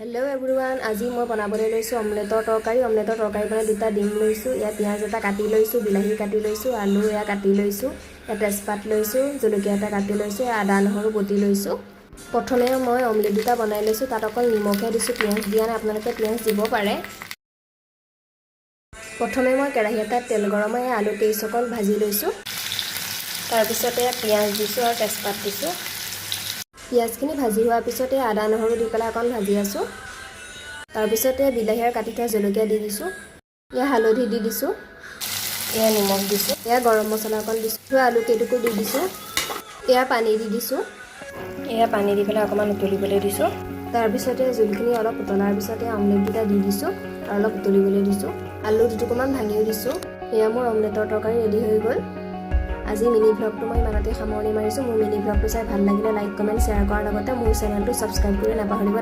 Hello everyone, আজি মই বনাবলৈ লৈছো অমলেটৰ তৰকাৰী মানে দুটা ডিম লৈছো ইয়া পিয়াজ এটা কাটি লৈছো বিলাহী কাটি লৈছো আলু ইয়া কাটি লৈছো ইয়া তেজপাত লৈছো জলকীয়া এটা কাটি লৈছো আদা নহৰু বটি লৈছো প্ৰথমে মই অমলেট দুটা বনাই লৈছো তাত অকল নিমখে দিছো পিয়াজ দিয়া নাই আপোনালোকে পিয়াজ দিব পাৰে প্ৰথমে মই কেৰাহী এটাত তেল গৰমাই আলু কেইছ অকল ভাজি লৈছো তাৰ পিছতে পিয়াজ দিছো আৰু তেজপাত দিছো পিয়াজখিনি ভাজি হোৱাৰ পিছতে আদা নহৰু দি পেলাই অকণ ভাজি আছো তাৰ পিছতে বিলাহী আৰু কাটি থোৱা জলকীয়া দি দিছো ইয়া হালধি দি দিছো ইয়া নিমখ দিছো ইয়া গৰম মছলা অকণ দিছো আলু কেইটুকুৰ দি দিছো ইয়া পানী দি দিছো ইয়া পানী দি পেলাই অকমান উতলিবলৈ দিছো তাৰ পিছতে জলখিনি অলপ উতলাৰ পিছতে অমলেট দুটা দি দিছো আৰু অলপ উতলিবলৈ দিছো আলু দুটুকুৰমান ভাঙিও দিছো ইয়া মোৰ অমলেটৰ তৰকাৰী ৰেডি হৈ গ'ল আজি মিনি ব্লগটো মই ইমানতে সামৰণি মাৰিছো মোৰ মিনি ব্লগটো চাই ভাল লাগিলে লাইক কমেন্ট শ্বেয়াৰ কৰাৰ লগতে মোৰ চেনেলটো সাবস্ক্ৰাইব কৰি নাপাহৰিব